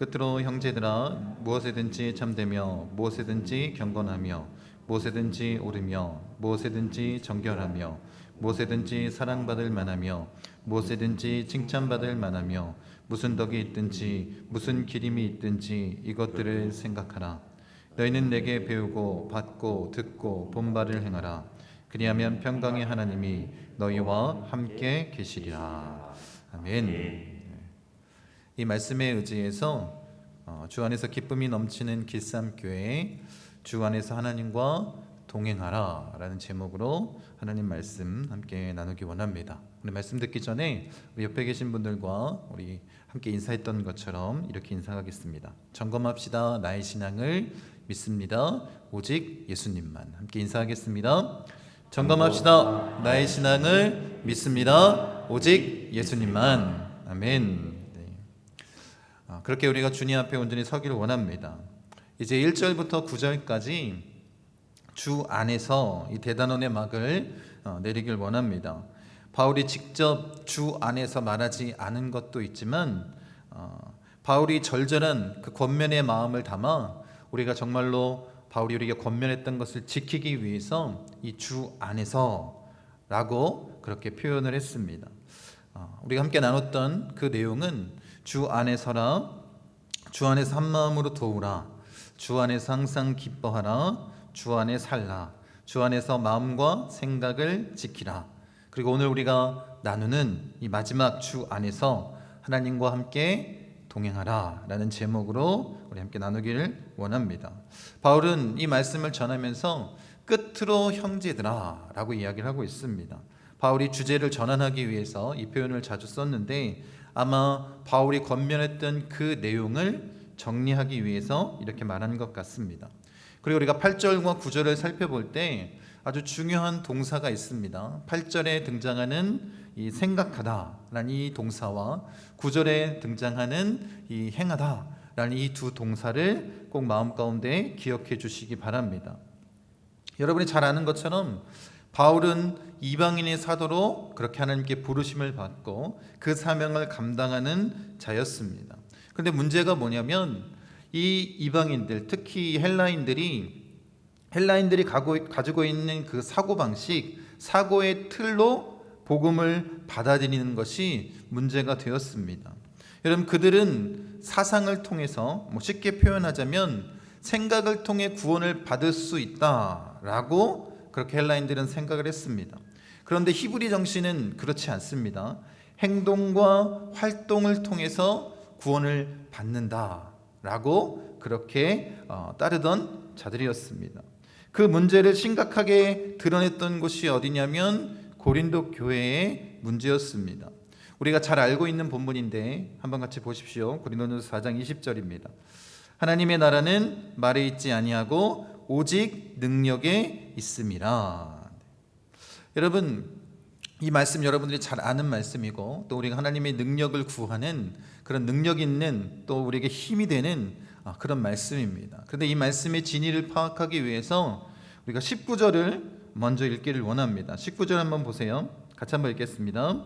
끝으로 형제들아, 무엇에든지 참되며 무엇에든지 경건하며 무엇에든지 옳으며 무엇에든지 정결하며 무엇에든지 사랑받을 만하며 무엇에든지 칭찬받을 만하며 무슨 덕이 있든지 무슨 기림이 있든지 이것들을 생각하라. 너희는 내게 배우고 받고 듣고 본 바를 행하라. 그리하면 평강의 하나님이 너희와 함께 계시리라. 아멘. 이 말씀에 의지해서 주 안에서 기쁨이 넘치는 길쌈교회, 주 안에서 하나님과 동행하라 라는 제목으로 하나님 말씀 함께 나누기 원합니다. 오늘 말씀 듣기 전에 우리 옆에 계신 분들과 우리 함께 인사했던 것처럼 이렇게 인사하겠습니다. 점검합시다. 나의 신앙을 믿습니다. 오직 예수님만. 함께 인사하겠습니다. 점검합시다. 나의 신앙을 믿습니다. 오직 예수님만. 아멘. 그렇게 우리가 주님 앞에 온전히 서기를 원합니다. 이제 1절부터 9절까지 주 안에서 이 대단원의 막을 내리길 원합니다. 바울이 직접 주 안에서 말하지 않은 것도 있지만 바울이 절절한 그 권면의 마음을 담아 우리가 정말로 바울이 우리가 권면했던 것을 지키기 위해서 이 주 안에서 라고 그렇게 표현을 했습니다. 우리가 함께 나눴던 그 내용은 주 안에 서라, 주 안에서 한마음으로 도우라, 주 안에서 항상 기뻐하라, 주 안에 살라, 주 안에서 마음과 생각을 지키라. 그리고 오늘 우리가 나누는 이 마지막 주 안에서 하나님과 함께 동행하라 라는 제목으로 우리 함께 나누기를 원합니다. 바울은 이 말씀을 전하면서 끝으로 형제들아 라고 이야기를 하고 있습니다. 바울이 주제를 전환하기 위해서 이 표현을 자주 썼는데 아마 바울이 권면했던 그 내용을 정리하기 위해서 이렇게 말한 것 같습니다. 그리고 우리가 8절과 9절을 살펴볼 때 아주 중요한 동사가 있습니다. 8절에 등장하는 이 생각하다라는 이 동사와 9절에 등장하는 이 행하다라는 이 두 동사를 꼭 마음 가운데 기억해 주시기 바랍니다. 여러분이 잘 아는 것처럼 바울은 이방인의 사도로 그렇게 하나님께 부르심을 받고 그 사명을 감당하는 자였습니다. 그런데 문제가 뭐냐면 이 이방인들, 특히 헬라인들이 가지고 있는 그 사고방식, 사고의 틀로 복음을 받아들이는 것이 문제가 되었습니다. 여러분, 그들은 사상을 통해서 쉽게 표현하자면 생각을 통해 구원을 받을 수 있다라고 그렇게 헬라인들은 생각을 했습니다. 그런데 히브리 정신은 그렇지 않습니다. 행동과 활동을 통해서 구원을 받는다라고 그렇게 따르던 자들이었습니다. 그 문제를 심각하게 드러냈던 곳이 어디냐면 고린도 교회의 문제였습니다. 우리가 잘 알고 있는 본문인데 한번 같이 보십시오. 고린도전서 4장 20절입니다. 하나님의 나라는 말에 있지 아니하고 오직 능력에 있음이라. 여러분, 이 말씀 여러분들이 잘 아는 말씀이고 또 우리가 하나님의 능력을 구하는 그런 능력 있는 또 우리에게 힘이 되는 그런 말씀입니다. 그런데 이 말씀의 진리를 파악하기 위해서 우리가 19절을 먼저 읽기를 원합니다. 19절 한번 보세요. 같이 한번 읽겠습니다.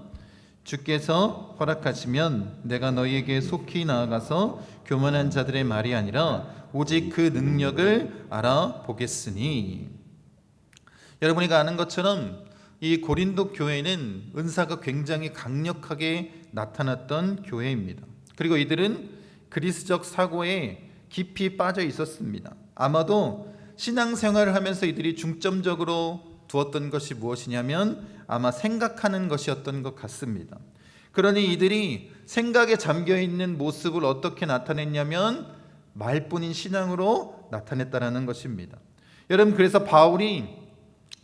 주께서 허락하시면 내가 너희에게 속히 나아가서 교만한 자들의 말이 아니라 오직 그 능력을 알아보겠으니. 여러분이 아는 것처럼 이 고린도 교회는 은사가 굉장히 강력하게 나타났던 교회입니다. 그리고 이들은 그리스적 사고에 깊이 빠져 있었습니다. 아마도 신앙생활을 하면서 이들이 중점적으로 두었던 것이 무엇이냐면 아마 생각하는 것이었던 것 같습니다. 그러니 이들이 생각에 잠겨있는 모습을 어떻게 나타냈냐면 말뿐인 신앙으로 나타냈다는 것입니다. 여러분, 그래서 바울이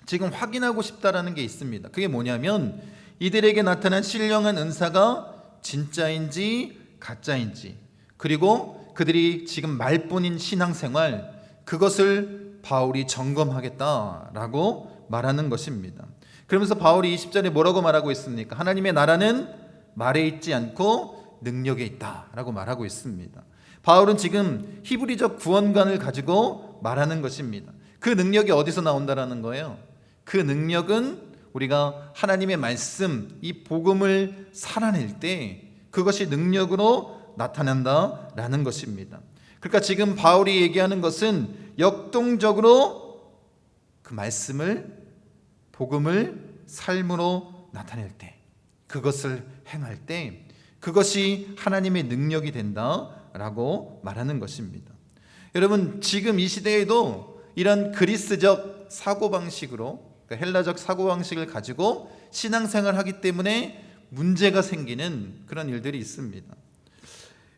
지금 확인하고 싶다라는 게 있습니다. 그게 뭐냐면 이들에게 나타난 신령한 은사가 진짜인지 가짜인지, 그리고 그들이 지금 말뿐인 신앙생활, 그것을 바울이 점검하겠다라고 말하는 것입니다. 그러면서 바울이 20절에 뭐라고 말하고 있습니까? 하나님의 나라는 말에 있지 않고 능력에 있다라고 말하고 있습니다. 바울은 지금 히브리적 구원관을 가지고 말하는 것입니다. 그 능력이 어디서 나온다라는 거예요? 그 능력은 우리가 하나님의 말씀, 이 복음을 살아낼 때 그것이 능력으로 나타난다라는 것입니다. 그러니까 지금 바울이 얘기하는 것은 역동적으로 그 말씀을, 복음을 삶으로 나타낼 때, 그것을 행할 때 그것이 하나님의 능력이 된다라고 말하는 것입니다. 여러분, 지금 이 시대에도 이런 그리스적 사고방식으로, 그러니까 헬라적 사고방식을 가지고 신앙생활을 하기 때문에 문제가 생기는 그런 일들이 있습니다.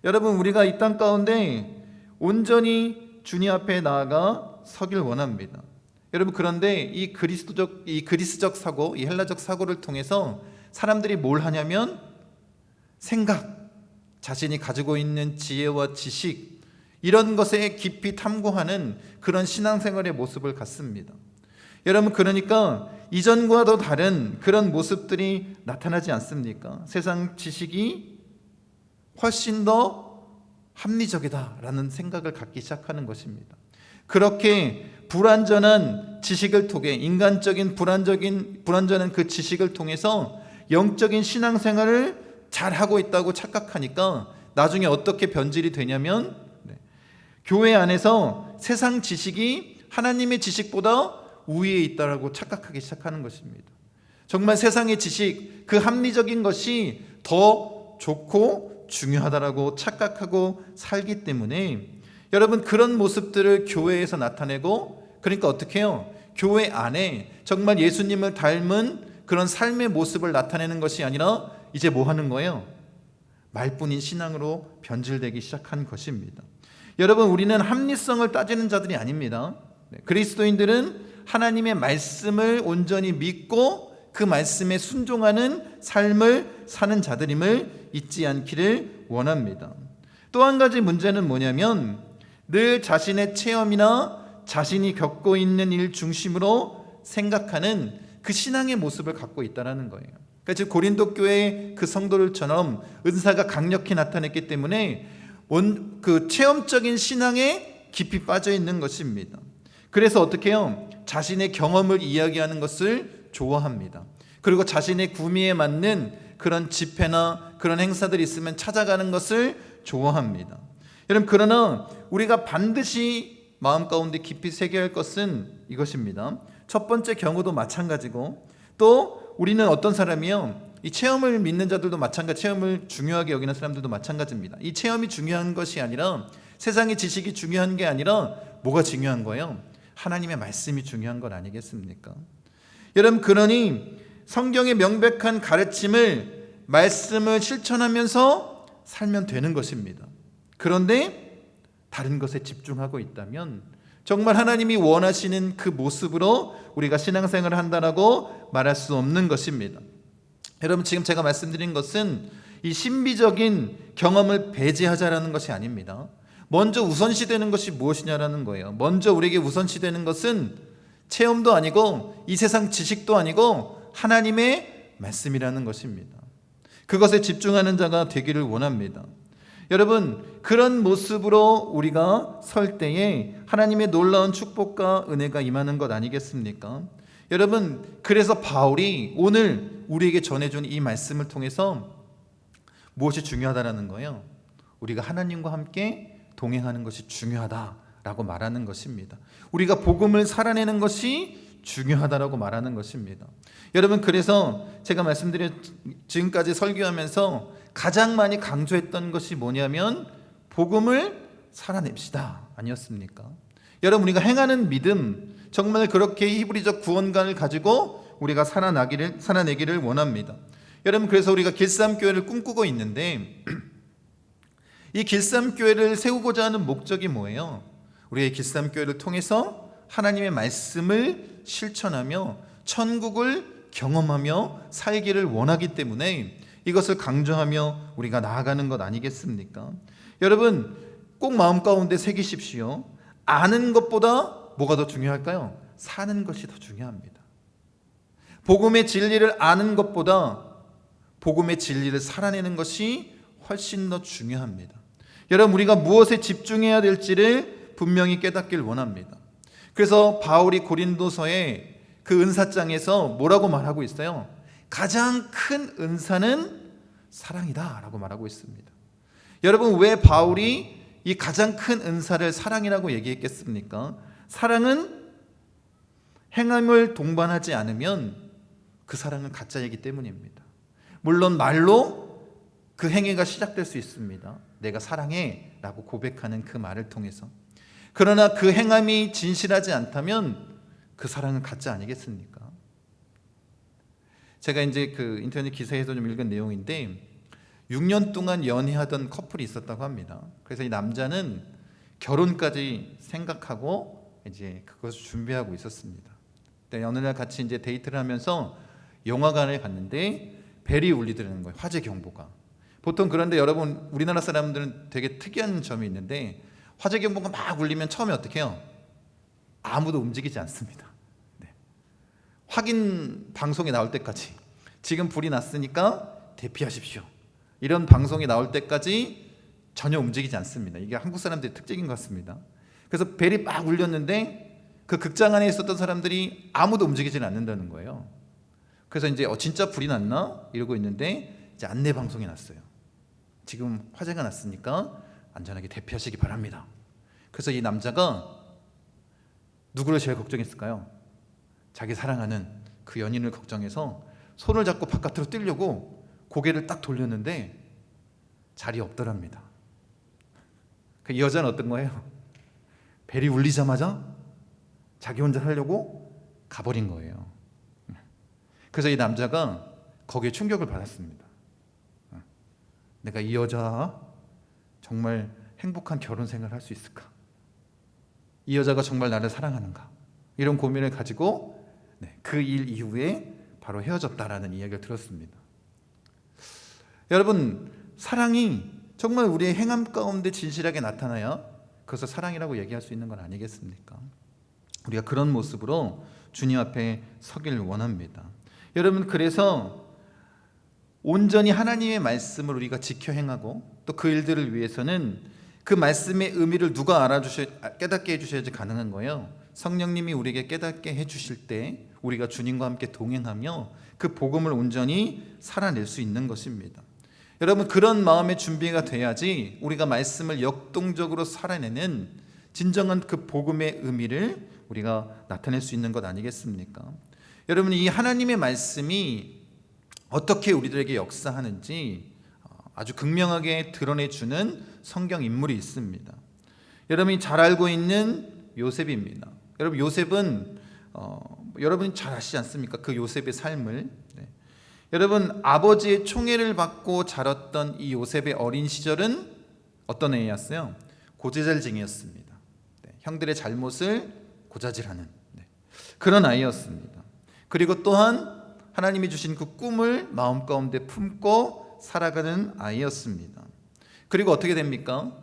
여러분, 우리가 이 땅 가운데 온전히 주님 앞에 나아가 서길 원합니다. 여러분, 그런데 이 그리스적 사고, 이 헬라적 사고를 통해서 사람들이 뭘 하냐면 생각, 자신이 가지고 있는 지혜와 지식, 이런 것에 깊이 탐구하는 그런 신앙생활의 모습을 갖습니다. 여러분, 그러니까 이전과도 다른 그런 모습들이 나타나지 않습니까? 세상 지식이 훨씬 더 합리적이다라는 생각을 갖기 시작하는 것입니다. 그렇게 불완전한 지식을 통해, 인간적인 불완전한 그 지식을 통해서 영적인 신앙생활을 잘하고 있다고 착각하니까 나중에 어떻게 변질이 되냐면 교회 안에서 세상 지식이 하나님의 지식보다 우위에 있다고 착각하기 시작하는 것입니다. 정말 세상의 지식, 그 합리적인 것이 더 좋고 중요하다라고 착각하고 살기 때문에 여러분, 그런 모습들을 교회에서 나타내고, 그러니까 어떻게 해요? 교회 안에 정말 예수님을 닮은 그런 삶의 모습을 나타내는 것이 아니라 이제 뭐 하는 거예요? 말뿐인 신앙으로 변질되기 시작한 것입니다. 여러분, 우리는 합리성을 따지는 자들이 아닙니다. 그리스도인들은 하나님의 말씀을 온전히 믿고 그 말씀에 순종하는 삶을 사는 자들임을 잊지 않기를 원합니다. 또 한 가지 문제는 뭐냐면 늘 자신의 체험이나 자신이 겪고 있는 일 중심으로 생각하는 그 신앙의 모습을 갖고 있다는 거예요. 그러니까 지금 고린도 교회의 그 성도들처럼 은사가 강력히 나타냈기 때문에 그 체험적인 신앙에 깊이 빠져 있는 것입니다. 그래서 어떻게 해요? 자신의 경험을 이야기하는 것을 좋아합니다. 그리고 자신의 구미에 맞는 그런 집회나 그런 행사들이 있으면 찾아가는 것을 좋아합니다. 여러분, 그러나 우리가 반드시 마음 가운데 깊이 새겨야 할 것은 이것입니다. 첫 번째 경우도 마찬가지고, 또 우리는 어떤 사람이요? 이 체험을 믿는 자들도 마찬가지, 체험을 중요하게 여기는 사람들도 마찬가지입니다. 이 체험이 중요한 것이 아니라, 세상의 지식이 중요한 게 아니라 뭐가 중요한 거예요? 하나님의 말씀이 중요한 것 아니겠습니까? 여러분, 그러니 성경의 명백한 가르침을, 말씀을 실천하면서 살면 되는 것입니다. 그런데 다른 것에 집중하고 있다면 정말 하나님이 원하시는 그 모습으로 우리가 신앙생활을 한다라고 말할 수 없는 것입니다. 여러분, 지금 제가 말씀드린 것은 이 신비적인 경험을 배제하자라는 것이 아닙니다. 먼저 우선시되는 것이 무엇이냐라는 거예요. 먼저 우리에게 우선시되는 것은 체험도 아니고 이 세상 지식도 아니고 하나님의 말씀이라는 것입니다. 그것에 집중하는 자가 되기를 원합니다. 여러분, 그런 모습으로 우리가 설 때에 하나님의 놀라운 축복과 은혜가 임하는 것 아니겠습니까? 여러분, 그래서 바울이 오늘 우리에게 전해준 이 말씀을 통해서 무엇이 중요하다는 거예요? 우리가 하나님과 함께 동행하는 것이 중요하다라고 말하는 것입니다. 우리가 복음을 살아내는 것이 중요하다라고 말하는 것입니다. 여러분, 그래서 제가 말씀드린 지금까지 설교하면서 가장 많이 강조했던 것이 뭐냐면 복음을 살아냅시다 아니었습니까? 여러분, 우리가 행하는 믿음, 정말 그렇게 히브리적 구원관을 가지고 우리가 살아내기를 원합니다. 여러분, 그래서 우리가 길쌈교회를 꿈꾸고 있는데 이 길쌈교회를 세우고자 하는 목적이 뭐예요? 우리가 이 길쌈교회를 통해서 하나님의 말씀을 실천하며 천국을 경험하며 살기를 원하기 때문에 이것을 강조하며 우리가 나아가는 것 아니겠습니까? 여러분, 꼭 마음 가운데 새기십시오. 아는 것보다 뭐가 더 중요할까요? 사는 것이 더 중요합니다. 복음의 진리를 아는 것보다 복음의 진리를 살아내는 것이 훨씬 더 중요합니다. 여러분, 우리가 무엇에 집중해야 될지를 분명히 깨닫길 원합니다. 그래서 바울이 고린도서의 그 은사장에서 뭐라고 말하고 있어요? 가장 큰 은사는 사랑이다 라고 말하고 있습니다. 여러분, 왜 바울이 이 가장 큰 은사를 사랑이라고 얘기했겠습니까? 사랑은 행함을 동반하지 않으면 그 사랑은 가짜이기 때문입니다. 물론 말로 그 행위가 시작될 수 있습니다. 내가 사랑해 라고 고백하는 그 말을 통해서. 그러나 그 행함이 진실하지 않다면 그 사랑은 가짜 아니겠습니까? 제가 이제 그 인터넷 기사에서 좀 읽은 내용인데 6년 동안 연애하던 커플이 있었다고 합니다. 그래서 이 남자는 결혼까지 생각하고 이제 그것을 준비하고 있었습니다. 어느 날 같이 이제 데이트를 하면서 영화관에 갔는데 벨이 울리더라는 거예요. 화재 경보가. 보통 그런데 여러분, 우리나라 사람들은 되게 특이한 점이 있는데 화재 경보가 막 울리면 처음에 어떻게 해요? 아무도 움직이지 않습니다. 네. 확인 방송이 나올 때까지, 지금 불이 났으니까 대피하십시오, 이런 방송이 나올 때까지 전혀 움직이지 않습니다. 이게 한국 사람들의 특징인 것 같습니다. 그래서 벨이 막 울렸는데 그 극장 안에 있었던 사람들이 아무도 움직이지 않는다는 거예요. 그래서 이제 진짜 불이 났나 이러고 있는데 이제 안내 방송이 났어요. 지금 화재가 났으니까 안전하게 대피하시기 바랍니다. 그래서 이 남자가 누구를 제일 걱정했을까요? 자기 사랑하는 그 연인을 걱정해서 손을 잡고 바깥으로 뛰려고 고개를 딱 돌렸는데 자리 없더랍니다. 이 여자는 어떤 거예요? 벨이 울리자마자 자기 혼자 하려고 가버린 거예요. 그래서 이 남자가 거기에 충격을 받았습니다. 내가 이 여자 정말 행복한 결혼 생활을 할 수 있을까? 이 여자가 정말 나를 사랑하는가? 이런 고민을 가지고 그 일 이후에 바로 헤어졌다라는 이야기를 들었습니다. 여러분, 사랑이 정말 우리의 행함 가운데 진실하게 나타나야 그것을 사랑이라고 얘기할 수 있는 건 아니겠습니까? 우리가 그런 모습으로 주님 앞에 서길 원합니다. 여러분, 그래서 온전히 하나님의 말씀을 우리가 지켜 행하고 또 그 일들을 위해서는 그 말씀의 의미를 누가 깨닫게 해주셔야지 가능한 거예요. 성령님이 우리에게 깨닫게 해주실 때 우리가 주님과 함께 동행하며 그 복음을 온전히 살아낼 수 있는 것입니다. 여러분, 그런 마음의 준비가 돼야지 우리가 말씀을 역동적으로 살아내는 진정한 그 복음의 의미를 우리가 나타낼 수 있는 것 아니겠습니까? 여러분, 이 하나님의 말씀이 어떻게 우리들에게 역사하는지 아주 극명하게 드러내주는 성경 인물이 있습니다. 여러분이 잘 알고 있는 요셉입니다. 여러분, 요셉은 여러분이 잘 아시지 않습니까? 그 요셉의 삶을. 여러분, 아버지의 총애를 받고 자랐던 이 요셉의 어린 시절은 어떤 애였어요? 고재잘쟁이였습니다. 형들의 잘못을 고자질하는 그런 아이였습니다. 그리고 또한 하나님이 주신 그 꿈을 마음 가운데 품고 살아가는 아이였습니다. 그리고 어떻게 됩니까?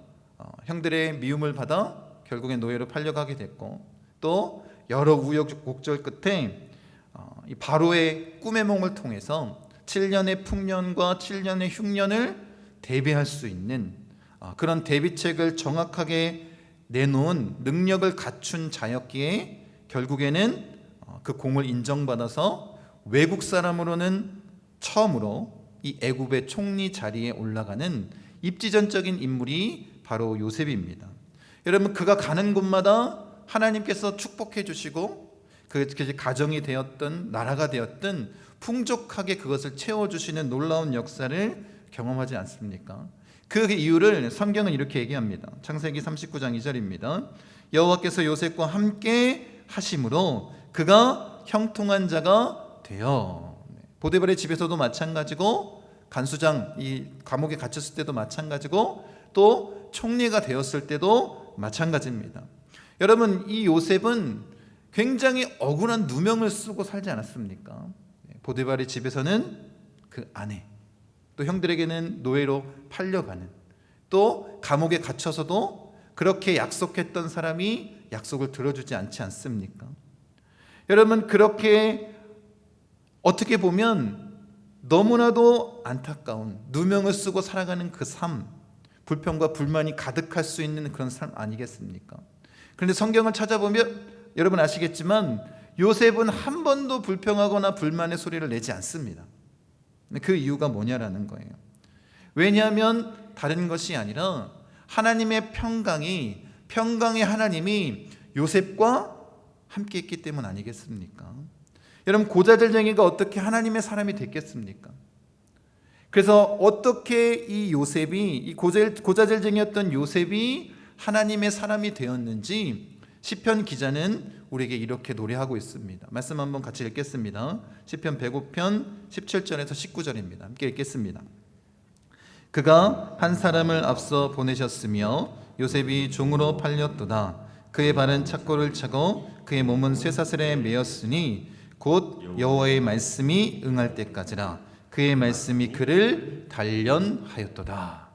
형들의 미움을 받아 결국엔 노예로 팔려가게 됐고, 또 여러 우여곡절 끝에 이 바로의 꿈의夢을 통해서 7년의 풍년과 7년의 흉년을 대비할 수 있는 그런 대비책을 정확하게 내놓은 능력을 갖춘 자였기에 결국에는 그 공을 인정받아서 외국 사람으로는 처음으로 이 애굽의 총리 자리에 올라가는 입지전적인 인물이 바로 요셉입니다. 여러분, 그가 가는 곳마다 하나님께서 축복해 주시고 그 가정이 되었든 나라가 되었든 풍족하게 그것을 채워주시는 놀라운 역사를 경험하지 않습니까? 그 이유를 성경은 이렇게 얘기합니다. 창세기 39장 2절입니다. 여호와께서 요셉과 함께 하심으로 그가 형통한 자가 되어. 보디발의 집에서도 마찬가지고, 간수장 이 감옥에 갇혔을 때도 마찬가지고, 또 총리가 되었을 때도 마찬가지입니다. 여러분, 이 요셉은 굉장히 억울한 누명을 쓰고 살지 않았습니까? 보디발의 집에서는 그 아내, 또 형들에게는 노예로 팔려가는, 또 감옥에 갇혀서도 그렇게 약속했던 사람이 약속을 들어주지 않지 않습니까? 여러분, 그렇게 어떻게 보면 너무나도 안타까운 누명을 쓰고 살아가는 그 삶, 불평과 불만이 가득할 수 있는 그런 삶 아니겠습니까? 그런데 성경을 찾아보면 여러분 아시겠지만 요셉은 한 번도 불평하거나 불만의 소리를 내지 않습니다. 그 이유가 뭐냐라는 거예요. 왜냐하면 다른 것이 아니라 하나님의 평강의 하나님이 요셉과 함께 있기 때문 아니겠습니까? 여러분, 고자질쟁이가 어떻게 하나님의 사람이 됐겠습니까? 그래서 어떻게 이 요셉이, 이 고자질쟁이였던 요셉이 하나님의 사람이 되었는지 시편 기자는 우리에게 이렇게 노래하고 있습니다. 말씀 한번 같이 읽겠습니다. 시편 105편 17절에서 19절입니다. 함께 읽겠습니다. 그가 한 사람을 앞서 보내셨으며 요셉이 종으로 팔렸도다. 그의 발은 착고를 차고 그의 몸은 쇠사슬에 매였으니 곧 여호와의 말씀이 응할 때까지라. 그의 말씀이 그를 단련하였도다.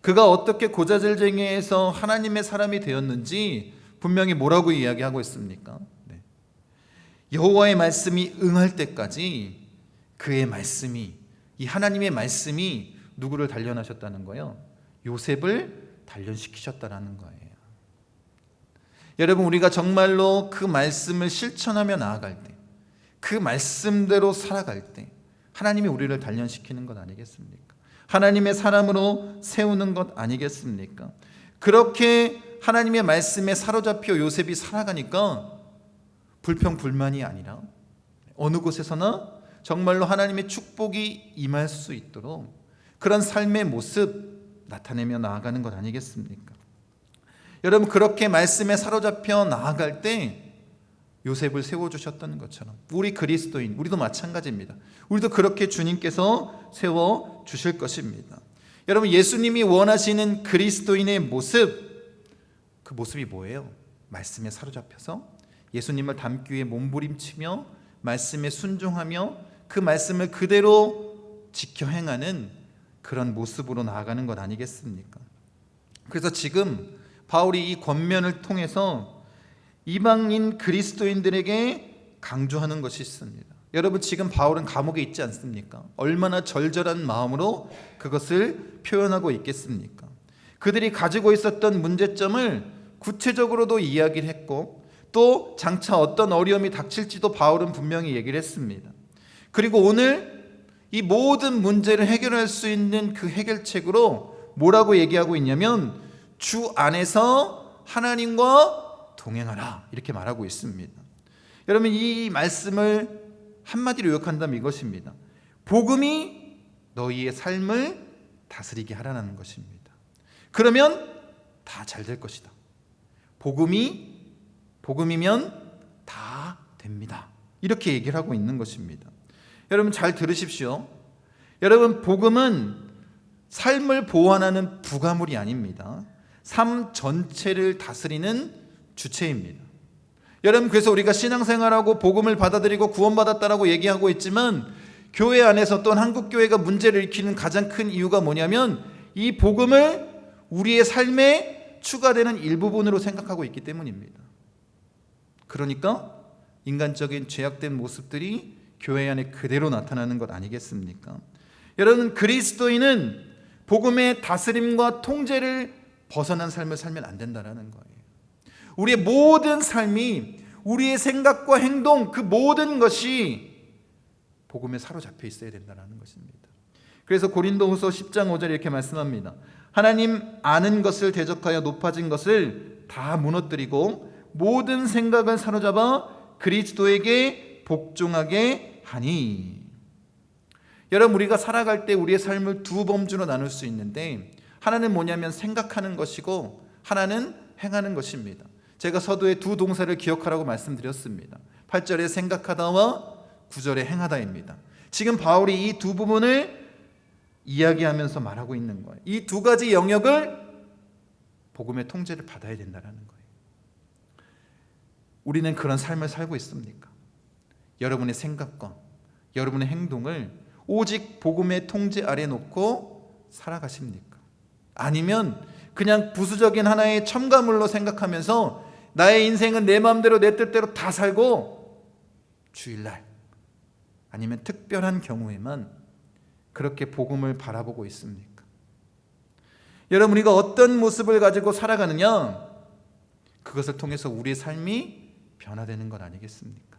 그가 어떻게 고자질쟁이에서 하나님의 사람이 되었는지 분명히 뭐라고 이야기하고 있습니까? 여호와의 말씀이 응할 때까지 그의 말씀이, 이 하나님의 말씀이 누구를 단련하셨다는 거예요? 요셉을 단련시키셨다는 거예요. 여러분, 우리가 정말로 그 말씀을 실천하며 나아갈 때, 그 말씀대로 살아갈 때 하나님이 우리를 단련시키는 것 아니겠습니까? 하나님의 사람으로 세우는 것 아니겠습니까? 그렇게 하나님의 말씀에 사로잡혀 요셉이 살아가니까 불평불만이 아니라 어느 곳에서나 정말로 하나님의 축복이 임할 수 있도록 그런 삶의 모습 나타내며 나아가는 것 아니겠습니까? 여러분, 그렇게 말씀에 사로잡혀 나아갈 때 요셉을 세워주셨다는 것처럼 우리 그리스도인, 우리도 마찬가지입니다. 우리도 그렇게 주님께서 세워주실 것입니다. 여러분, 예수님이 원하시는 그리스도인의 모습, 그 모습이 뭐예요? 말씀에 사로잡혀서 예수님을 닮기 위해 몸부림치며 말씀에 순종하며 그 말씀을 그대로 지켜 행하는 그런 모습으로 나아가는 것 아니겠습니까? 그래서 지금 바울이 이 권면을 통해서 이방인 그리스도인들에게 강조하는 것이 있습니다. 여러분, 지금 바울은 감옥에 있지 않습니까? 얼마나 절절한 마음으로 그것을 표현하고 있겠습니까? 그들이 가지고 있었던 문제점을 구체적으로도 이야기를 했고 또 장차 어떤 어려움이 닥칠지도 바울은 분명히 얘기를 했습니다. 그리고 오늘 이 모든 문제를 해결할 수 있는 그 해결책으로 뭐라고 얘기하고 있냐면 주 안에서 하나님과 동행하라, 이렇게 말하고 있습니다. 여러분, 이 말씀을 한마디로 요약한다면 이것입니다. 복음이 너희의 삶을 다스리게 하라는 것입니다. 그러면 다 잘 될 것이다. 복음이면 다 됩니다. 이렇게 얘기를 하고 있는 것입니다. 여러분, 잘 들으십시오. 여러분, 복음은 삶을 보완하는 부가물이 아닙니다. 삶 전체를 다스리는 주체입니다. 여러분, 그래서 우리가 신앙생활하고 복음을 받아들이고 구원받았다라고 얘기하고 있지만 교회 안에서 또는 한국교회가 문제를 일으키는 가장 큰 이유가 뭐냐면 이 복음을 우리의 삶에 추가되는 일부분으로 생각하고 있기 때문입니다. 그러니까 인간적인 죄악된 모습들이 교회 안에 그대로 나타나는 것 아니겠습니까? 여러분, 그리스도인은 복음의 다스림과 통제를 벗어난 삶을 살면 안 된다는 거예요. 우리의 모든 삶이, 우리의 생각과 행동, 그 모든 것이 복음에 사로잡혀 있어야 된다는 것입니다. 그래서 고린도후서 10장 5절에 이렇게 말씀합니다. 하나님 아는 것을 대적하여 높아진 것을 다 무너뜨리고 모든 생각을 사로잡아 그리스도에게 복종하게 하니. 여러분, 우리가 살아갈 때 우리의 삶을 두 범주로 나눌 수 있는데 하나는 뭐냐면 생각하는 것이고 하나는 행하는 것입니다. 제가 서두에 두 동사를 기억하라고 말씀드렸습니다. 8절에 생각하다와 9절에 행하다입니다. 지금 바울이 이 두 부분을 이야기하면서 말하고 있는 거예요. 이 두 가지 영역을 복음의 통제를 받아야 된다는 거예요. 우리는 그런 삶을 살고 있습니까? 여러분의 생각과 여러분의 행동을 오직 복음의 통제 아래 놓고 살아가십니까? 아니면 그냥 부수적인 하나의 첨가물로 생각하면서 나의 인생은 내 마음대로 내 뜻대로 다 살고 주일날 아니면 특별한 경우에만 그렇게 복음을 바라보고 있습니까? 여러분, 우리가 어떤 모습을 가지고 살아가느냐, 그것을 통해서 우리의 삶이 변화되는 것 아니겠습니까?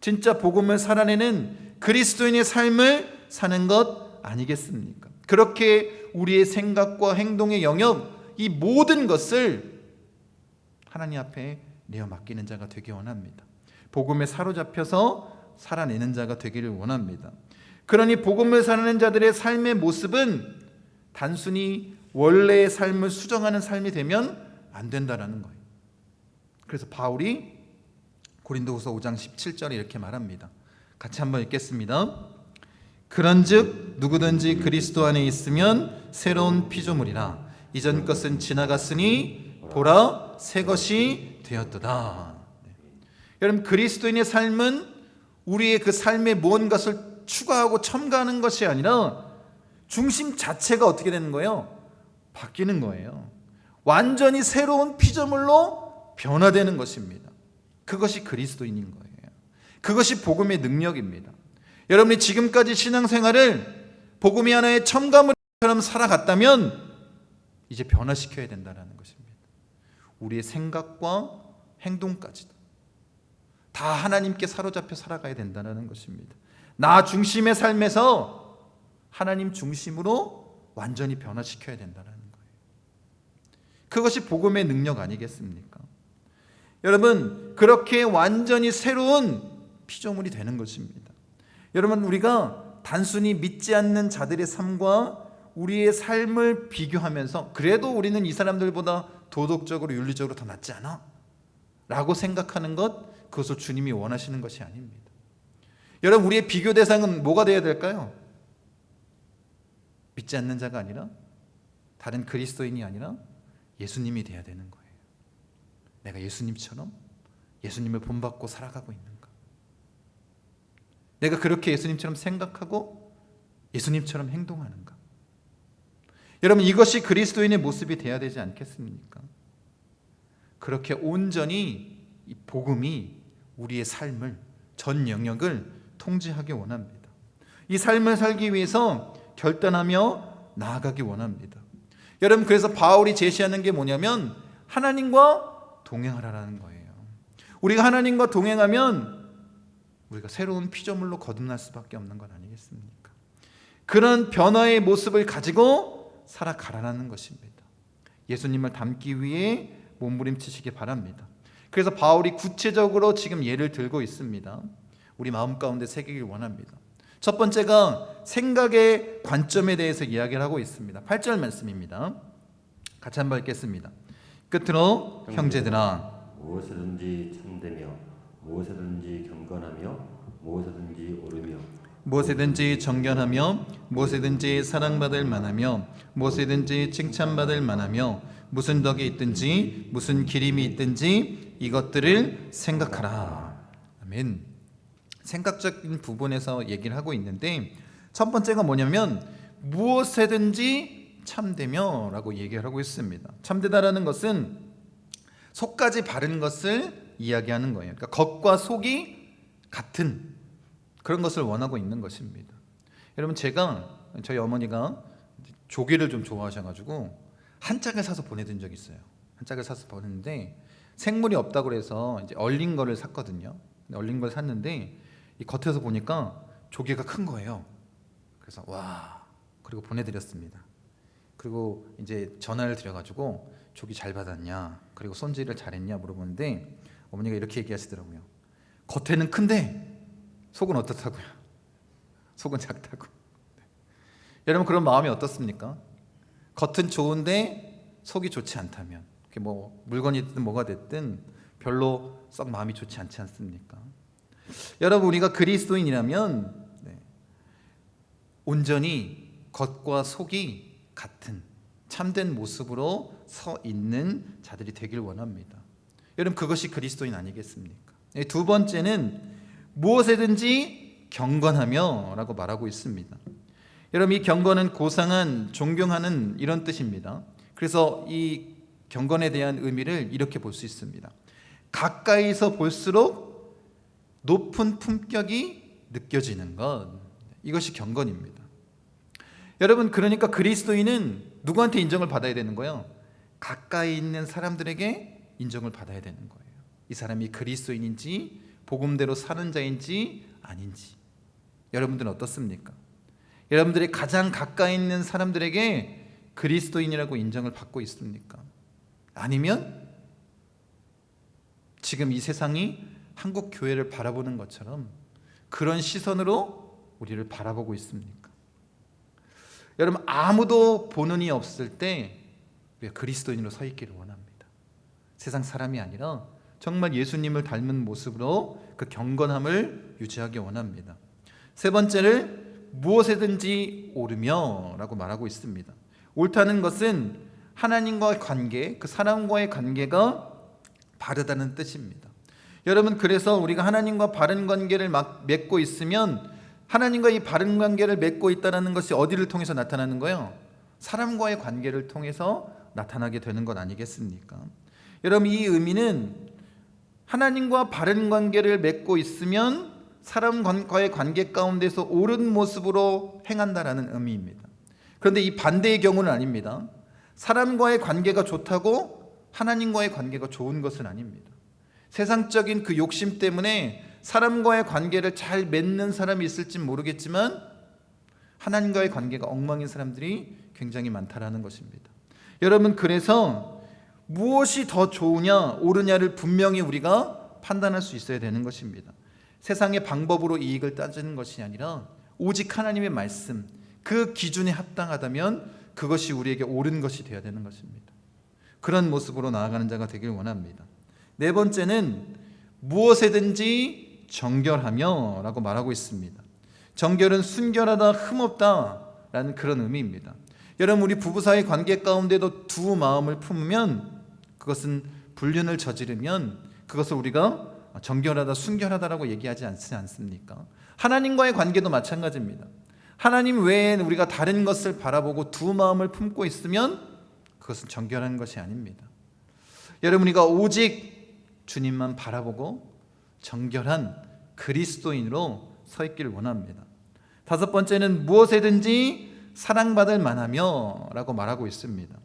진짜 복음을 살아내는 그리스도인의 삶을 사는 것 아니겠습니까? 그렇게 우리의 생각과 행동의 영역, 이 모든 것을 하나님 앞에 내어 맡기는 자가 되기 원합니다. 복음에 사로잡혀서 살아내는 자가 되기를 원합니다. 그러니 복음을 살아내는 자들의 삶의 모습은 단순히 원래의 삶을 수정하는 삶이 되면 안 된다라는 거예요. 그래서 바울이 고린도후서 5장 17절에 이렇게 말합니다. 같이 한번 읽겠습니다. 그런즉 누구든지 그리스도 안에 있으면 새로운 피조물이라. 이전 것은 지나갔으니 보라 새 것이 되었도다. 여러분, 그리스도인의 삶은 우리의 그 삶에 무언가를 추가하고 첨가하는 것이 아니라 중심 자체가 어떻게 되는 거예요? 바뀌는 거예요. 완전히 새로운 피조물로 변화되는 것입니다. 그것이 그리스도인인 거예요. 그것이 복음의 능력입니다. 여러분이 지금까지 신앙생활을 복음이 하나의 첨가물처럼 살아갔다면 이제 변화시켜야 된다는 것입니다. 우리의 생각과 행동까지도 다 하나님께 사로잡혀 살아가야 된다는 것입니다. 나 중심의 삶에서 하나님 중심으로 완전히 변화시켜야 된다는 거예요. 그것이 복음의 능력 아니겠습니까? 여러분, 그렇게 완전히 새로운 피조물이 되는 것입니다. 여러분, 우리가 단순히 믿지 않는 자들의 삶과 우리의 삶을 비교하면서 그래도 우리는 이 사람들보다 도덕적으로 윤리적으로 더 낫지 않아? 라고 생각하는 것, 그것을 주님이 원하시는 것이 아닙니다. 여러분, 우리의 비교 대상은 뭐가 되어야 될까요? 믿지 않는 자가 아니라, 다른 그리스도인이 아니라 예수님이 되어야 되는 거예요. 내가 예수님처럼 예수님을 본받고 살아가고 있는가? 내가 그렇게 예수님처럼 생각하고 예수님처럼 행동하는가? 여러분, 이것이 그리스도인의 모습이 되어야 되지 않겠습니까? 그렇게 온전히 이 복음이 우리의 삶을, 전 영역을 통제하기 원합니다. 이 삶을 살기 위해서 결단하며 나아가기 원합니다. 여러분, 그래서 바울이 제시하는 게 뭐냐면 하나님과 동행하라는 거예요. 우리가 하나님과 동행하면 우리가 새로운 피조물로 거듭날 수밖에 없는 것 아니겠습니까? 그런 변화의 모습을 가지고 살아가라는 것입니다. 예수님을 닮기 위해 몸부림치시기 바랍니다. 그래서 바울이 구체적으로 지금 예를 들고 있습니다. 우리 마음 가운데 새기길 원합니다. 첫 번째가 생각의 관점에 대해서 이야기를 하고 있습니다. 8절 말씀입니다. 같이 한번 읽겠습니다. 끝으로 형제들아, 무엇이든지 참되며 무엇이든지 경건하며 무엇이든지 옳으며 무엇이든지 정결하며 무엇이든지 사랑받을 만하며 무엇이든지 칭찬받을 만하며 무슨 덕이 있든지 무슨 기림이 있든지 이것들을 생각하라. 아멘. 생각적인 부분에서 얘기를 하고 있는데 첫 번째가 뭐냐면 무엇이든지 참되며 라고 얘기를 하고 있습니다. 참되다라는 것은 속까지 바른 것을 이야기하는 거예요. 그러니까 겉과 속이 같은 그런 것을 원하고 있는 것입니다. 여러분, 저희 어머니가 조개를 좀 좋아하셔가지고 한 짝을 사서 보내준 적이 있어요. 한 짝을 사서 보냈는데 생물이 없다고 그래서 이제 얼린 거를 샀거든요. 얼린 걸 샀는데 이 겉에서 보니까 조개가 큰 거예요. 그래서 와, 그리고 보내드렸습니다. 그리고 이제 전화를 드려가지고 조기 잘 받았냐, 그리고 손질을 잘했냐 물어보는데 어머니가 이렇게 얘기하시더라고요. 겉에는 큰데 속은 어떻다고요? 속은 작다고. 여러분, 그런 마음이 어떻습니까? 겉은 좋은데 속이 좋지 않다면, 뭐 물건이 됐든 뭐가 됐든 별로 썩 마음이 좋지 않지 않습니까? 여러분, 우리가 그리스도인이라면 온전히 겉과 속이 같은 참된 모습으로 서 있는 자들이 되길 원합니다. 여러분, 그것이 그리스도인 아니겠습니까? 두 번째는 무엇이든지 경건하며 라고 말하고 있습니다. 여러분, 이 경건은 고상한, 존경하는 이런 뜻입니다. 그래서 이 경건에 대한 의미를 이렇게 볼 수 있습니다. 가까이서 볼수록 높은 품격이 느껴지는 것, 이것이 경건입니다. 여러분, 그러니까 그리스도인은 누구한테 인정을 받아야 되는 거예요? 가까이 있는 사람들에게 인정을 받아야 되는 거예요. 이 사람이 그리스도인인지 복음대로 사는 자인지 아닌지. 여러분들은 어떻습니까? 여러분들이 가장 가까이 있는 사람들에게 그리스도인이라고 인정을 받고 있습니까? 아니면 지금 이 세상이 한국 교회를 바라보는 것처럼 그런 시선으로 우리를 바라보고 있습니까? 여러분, 아무도 보는 이 없을 때 우리가 그리스도인으로 서 있기를 원합니다. 세상 사람이 아니라 정말 예수님을 닮은 모습으로 그 경건함을 유지하기 원합니다. 세 번째를 무엇에든지 옳으며 라고 말하고 있습니다. 옳다는 것은 하나님과의 관계, 그 사람과의 관계가 바르다는 뜻입니다. 여러분, 그래서 우리가 하나님과 바른 관계를 맺고 있으면 하나님과 이 바른 관계를 맺고 있다는 것이 어디를 통해서 나타나는 거예요? 사람과의 관계를 통해서 나타나게 되는 것 아니겠습니까? 여러분, 이 의미는 하나님과 바른 관계를 맺고 있으면 사람과의 관계 가운데서 옳은 모습으로 행한다라는 의미입니다. 그런데 이 반대의 경우는 아닙니다. 사람과의 관계가 좋다고 하나님과의 관계가 좋은 것은 아닙니다. 세상적인 그 욕심 때문에 사람과의 관계를 잘 맺는 사람이 있을지 모르겠지만 하나님과의 관계가 엉망인 사람들이 굉장히 많다라는 것입니다. 여러분, 그래서 무엇이 더 좋으냐 옳으냐를 분명히 우리가 판단할 수 있어야 되는 것입니다. 세상의 방법으로 이익을 따지는 것이 아니라 오직 하나님의 말씀, 그 기준에 합당하다면 그것이 우리에게 옳은 것이 되어야 되는 것입니다. 그런 모습으로 나아가는 자가 되길 원합니다. 네 번째는 무엇에든지 정결하며 라고 말하고 있습니다. 정결은 순결하다, 흠없다 라는 그런 의미입니다. 여러분, 우리 부부 사이 관계 가운데도 두 마음을 품으면 그것은 불륜을 저지르면 그것을 우리가 정결하다, 순결하다라고 얘기하지 않지 않습니까? 하나님과의 관계도 마찬가지입니다. 하나님 외에 우리가 다른 것을 바라보고 두 마음을 품고 있으면 그것은 정결한 것이 아닙니다. 여러분, 우리가 오직 주님만 바라보고 정결한 그리스도인으로 서 있기를 원합니다. 다섯 번째는 무엇에든지 사랑받을 만하며 라고 말하고 있습니다.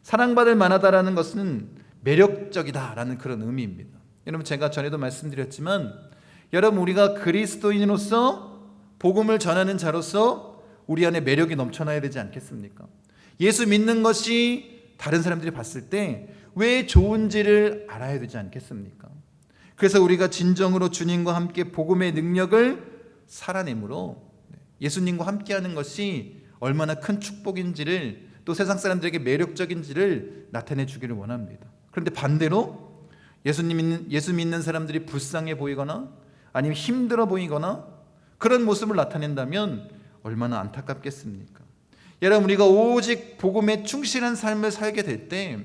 사랑받을 만하다라는 것은 매력적이다라는 그런 의미입니다. 여러분, 제가 전에도 말씀드렸지만 여러분, 우리가 그리스도인으로서 복음을 전하는 자로서 우리 안에 매력이 넘쳐나야 되지 않겠습니까? 예수 믿는 것이 다른 사람들이 봤을 때 왜 좋은지를 알아야 되지 않겠습니까? 그래서 우리가 진정으로 주님과 함께 복음의 능력을 살아내므로 예수님과 함께하는 것이 얼마나 큰 축복인지를, 또 세상 사람들에게 매력적인지를 나타내 주기를 원합니다. 그런데 반대로 예수 믿는 사람들이 불쌍해 보이거나 아니면 힘들어 보이거나 그런 모습을 나타낸다면 얼마나 안타깝겠습니까? 여러분, 우리가 오직 복음에 충실한 삶을 살게 될 때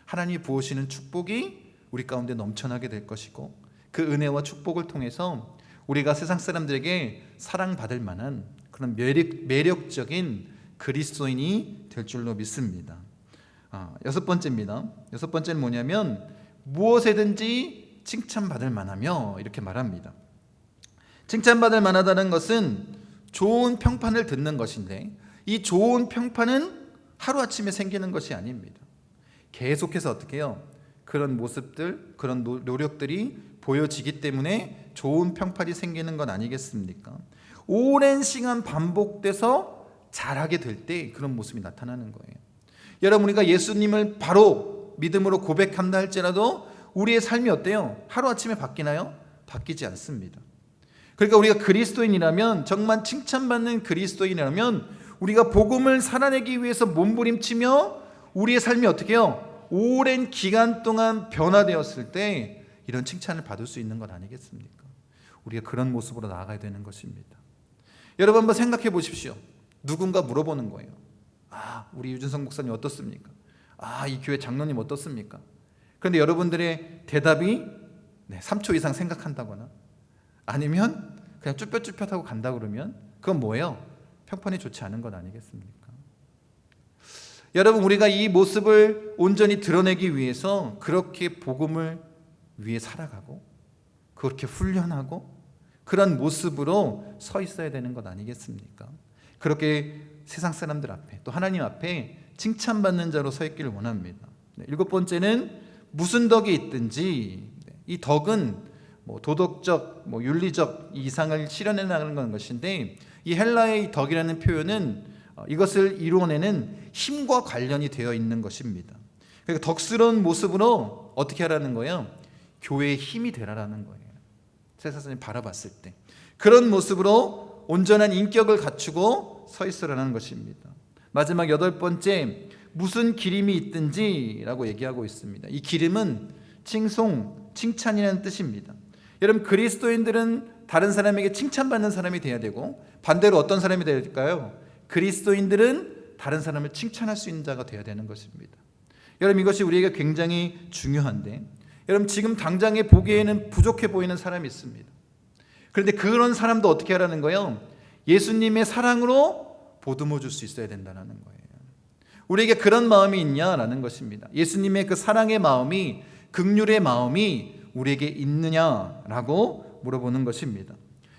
하나님이 부으시는 축복이 우리 가운데 넘쳐나게 될 것이고, 그 은혜와 축복을 통해서 우리가 세상 사람들에게 사랑받을 만한 그런 매력적인 그리스도인이 될 줄로 믿습니다. 여섯 번째입니다. 여섯 번째는 뭐냐면 무엇에든지 칭찬받을 만하며 이렇게 말합니다. 칭찬받을 만하다는 것은 좋은 평판을 듣는 것인데, 이 좋은 평판은 하루아침에 생기는 것이 아닙니다. 계속해서 어떻게 해요? 그런 모습들, 그런 노력들이 보여지기 때문에 좋은 평판이 생기는 건 아니겠습니까? 오랜 시간 반복돼서 잘하게 될 때 그런 모습이 나타나는 거예요. 여러분, 우리가 예수님을 바로 믿음으로 고백한다 할지라도 우리의 삶이 어때요? 하루아침에 바뀌나요? 바뀌지 않습니다. 그러니까 우리가 그리스도인이라면, 정말 칭찬받는 그리스도인이라면 우리가 복음을 살아내기 위해서 몸부림치며 우리의 삶이 어떻게 해요? 오랜 기간 동안 변화되었을 때 이런 칭찬을 받을 수 있는 것 아니겠습니까? 우리가 그런 모습으로 나아가야 되는 것입니다. 여러분, 한번 생각해 보십시오. 누군가 물어보는 거예요. 우리 유준성 목사님 어떻습니까? 이 교회 장로님 어떻습니까? 그런데 여러분들의 대답이 3초 이상 생각한다거나 아니면 그냥 쭈뼛쭈뼛하고 간다 그러면 그건 뭐예요? 평판이 좋지 않은 것 아니겠습니까? 여러분, 우리가 이 모습을 온전히 드러내기 위해서 그렇게 복음을 위해 살아가고 그렇게 훈련하고 그런 모습으로 서 있어야 되는 것 아니겠습니까? 그렇게 세상 사람들 앞에, 또 하나님 앞에 칭찬받는 자로 서 있기를 원합니다. 일곱 번째는 무슨 덕이 있든지, 이 덕은 도덕적, 윤리적 이상을 실현해 나가는 것인데, 이 헬라의 덕이라는 표현은 이것을 이루어내는 힘과 관련이 되어 있는 것입니다. 그러니까 덕스러운 모습으로 어떻게 하라는 거예요? 교회의 힘이 되라라는 거예요. 세상을 바라봤을 때 그런 모습으로 온전한 인격을 갖추고 서 있으라는 것입니다. 마지막 8번째, 무슨 기림이 있든지 라고 얘기하고 있습니다. 이 기림은 칭송, 칭찬이라는 뜻입니다. 여러분, 그리스도인들은 다른 사람에게 칭찬받는 사람이 돼야 되고, 반대로 어떤 사람이 돼야 될까요? 그리스도인들은 다른 사람을 칭찬할 수 있는 자가 돼야 되는 것입니다. 여러분, 이것이 우리에게 굉장히 중요한데, 여러분, 지금 당장에 보기에는 부족해 보이는 사람이 있습니다. 그런데 그런 사람도 어떻게 하라는 거예요? 예수님의 사랑으로 보듬어 줄 수 있어야 된다는 거예요. 우리에게 그런 마음이 있냐라는 것입니다. 예수님의 그 사랑의 마음이, 긍휼의 마음이 우리에게 있느냐라고 물어보는 것입니다.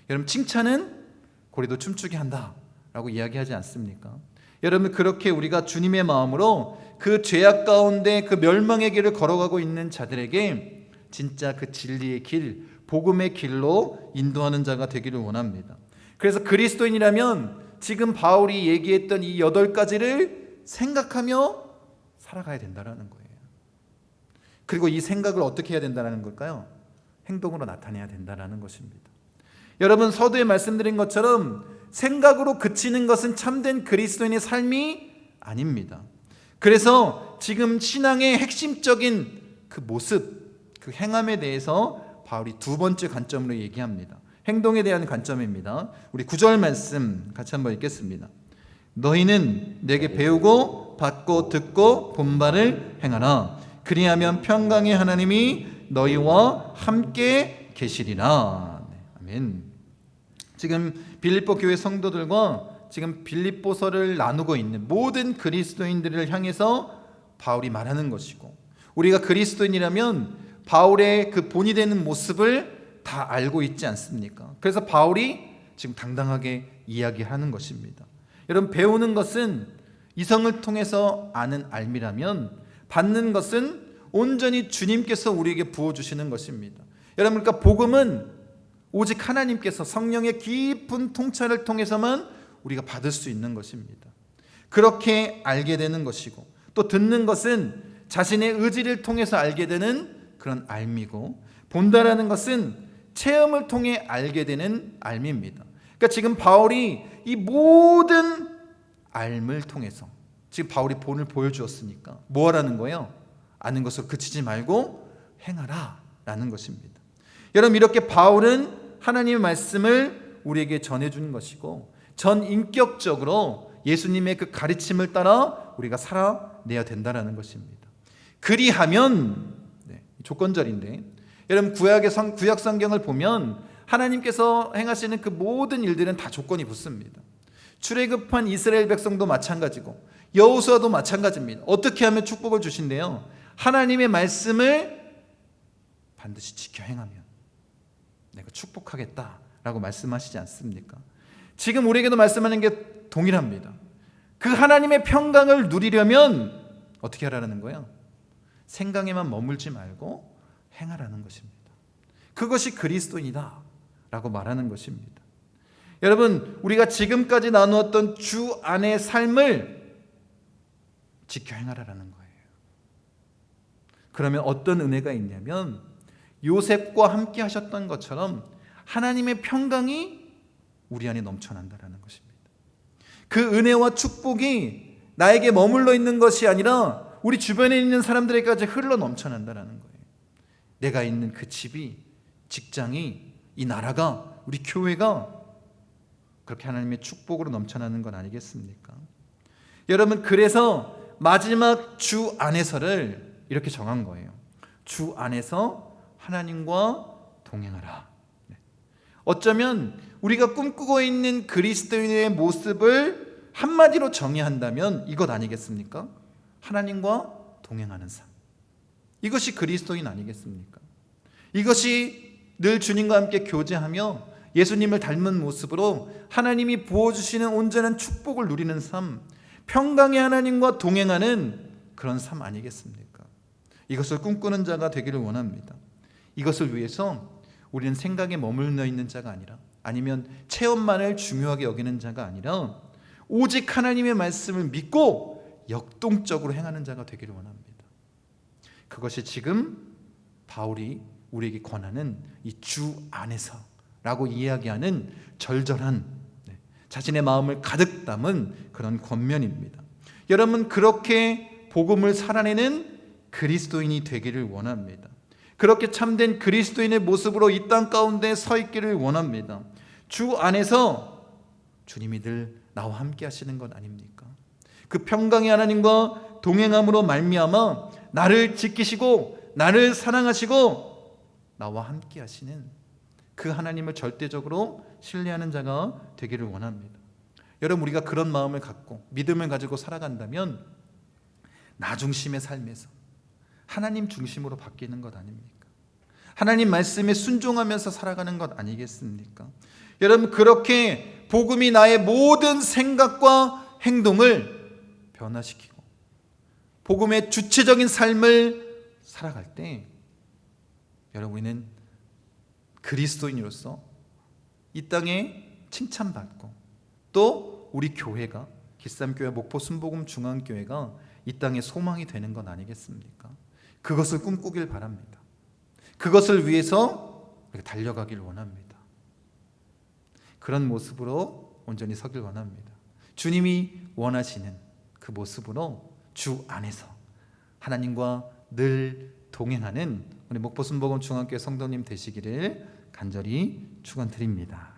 여러분, 칭찬은 고리도 춤추게 한다라고 이야기하지 않습니까? 여러분, 그렇게 우리가 주님의 마음으로 그 죄악 가운데 그 멸망의 길을 걸어가고 있는 자들에게 진짜 그 진리의 길, 복음의 길로 인도하는 자가 되기를 원합니다. 그래서 그리스도인이라면 지금 바울이 얘기했던 이 8가지를 생각하며 살아가야 된다는 거예요. 그리고 이 생각을 어떻게 해야 된다는 걸까요? 행동으로 나타내야 된다는 것입니다. 여러분, 서두에 말씀드린 것처럼 생각으로 그치는 것은 참된 그리스도인의 삶이 아닙니다. 그래서 지금 신앙의 핵심적인 그 모습, 그 행함에 대해서 바울이 2번째 관점으로 얘기합니다. 행동에 대한 관점입니다. 우리 9절 말씀 같이 한번 읽겠습니다. 너희는 내게 배우고 받고 듣고 본 바를 행하라. 그리하면 평강의 하나님이 너희와 함께 계시리라. 네, 아멘. 지금 빌립보 교회 성도들과 지금 빌립보서를 나누고 있는 모든 그리스도인들을 향해서 바울이 말하는 것이고, 우리가 그리스도인이라면 바울의 그 본이 되는 모습을 다 알고 있지 않습니까? 그래서 바울이 지금 당당하게 이야기하는 것입니다. 여러분, 배우는 것은 이성을 통해서 아는 알미라면 받는 것은 온전히 주님께서 우리에게 부어주시는 것입니다. 여러분, 그러니까 복음은 오직 하나님께서 성령의 깊은 통찰을 통해서만 우리가 받을 수 있는 것입니다. 그렇게 알게 되는 것이고, 또 듣는 것은 자신의 의지를 통해서 알게 되는 그런 알미고, 본다라는 것은 체험을 통해 알게 되는 알미입니다. 그러니까 지금 바울이 이 모든 알을 통해서 지금 바울이 본을 보여주었으니까 뭐 하라는 거예요? 아는 것으로 그치지 말고 행하라 라는 것입니다. 여러분, 이렇게 바울은 하나님의 말씀을 우리에게 전해주는 것이고, 전 인격적으로 예수님의 그 가르침을 따라 우리가 살아내야 된다는 것입니다. 그리하면, 조건절인데, 여러분, 구약 성경을 보면 하나님께서 행하시는 그 모든 일들은 다 조건이 붙습니다. 출애굽한 이스라엘 백성도 마찬가지고 여호수아도 마찬가지입니다. 어떻게 하면 축복을 주신대요? 하나님의 말씀을 반드시 지켜 행하면 내가 축복하겠다라고 말씀하시지 않습니까? 지금 우리에게도 말씀하는 게 동일합니다. 그 하나님의 평강을 누리려면 어떻게 하라는 거예요? 생각에만 머물지 말고 행하라는 것입니다. 그것이 그리스도인이다 라고 말하는 것입니다. 여러분, 우리가 지금까지 나누었던 주 안의 삶을 지켜 행하라는 거예요. 그러면 어떤 은혜가 있냐면 요셉과 함께 하셨던 것처럼 하나님의 평강이 우리 안에 넘쳐난다는 것입니다. 그 은혜와 축복이 나에게 머물러 있는 것이 아니라 우리 주변에 있는 사람들에게까지 흘러 넘쳐난다는 거예요. 내가 있는 그 집이, 직장이, 이 나라가, 우리 교회가 그렇게 하나님의 축복으로 넘쳐나는 건 아니겠습니까? 여러분, 그래서 마지막 주 안에서를 이렇게 정한 거예요. 주 안에서 하나님과 동행하라. 어쩌면 우리가 꿈꾸고 있는 그리스도인의 모습을 한마디로 정의한다면 이것 아니겠습니까? 하나님과 동행하는 삶. 이것이 그리스도인 아니겠습니까? 이것이 늘 주님과 함께 교제하며 예수님을 닮은 모습으로 하나님이 부어주시는 온전한 축복을 누리는 삶, 평강의 하나님과 동행하는 그런 삶 아니겠습니까? 이것을 꿈꾸는 자가 되기를 원합니다. 이것을 위해서 우리는 생각에 머물러 있는 자가 아니라 아니면 체험만을 중요하게 여기는 자가 아니라 오직 하나님의 말씀을 믿고 역동적으로 행하는 자가 되기를 원합니다. 그것이 지금 바울이 우리에게 권하는 이 주 안에서라고 이야기하는 절절한 자신의 마음을 가득 담은 그런 권면입니다. 여러분, 그렇게 복음을 살아내는 그리스도인이 되기를 원합니다. 그렇게 참된 그리스도인의 모습으로 이 땅 가운데 서 있기를 원합니다. 주 안에서 주님이 늘 나와 함께 하시는 것 아닙니까? 그 평강의 하나님과 동행함으로 말미암아 나를 지키시고 나를 사랑하시고 나와 함께 하시는 그 하나님을 절대적으로 신뢰하는 자가 되기를 원합니다. 여러분, 우리가 그런 마음을 갖고 믿음을 가지고 살아간다면 나 중심의 삶에서 하나님 중심으로 바뀌는 것 아닙니까? 하나님 말씀에 순종하면서 살아가는 것 아니겠습니까? 여러분, 그렇게 복음이 나의 모든 생각과 행동을 변화시키고 복음의 주체적인 삶을 살아갈 때 여러분, 우리는 그리스도인으로서 이 땅에 칭찬받고 또 우리 교회가 기쌈교회 목포 순복음 중앙교회가 이 땅에 소망이 되는 건 아니겠습니까? 그것을 꿈꾸길 바랍니다. 그것을 위해서 달려가길 원합니다. 그런 모습으로 온전히 서길 원합니다. 주님이 원하시는 그 모습으로 주 안에서 하나님과 늘 동행하는 우리 목포 순복음 중앙교회 성도님 되시기를 간절히 축원드립니다.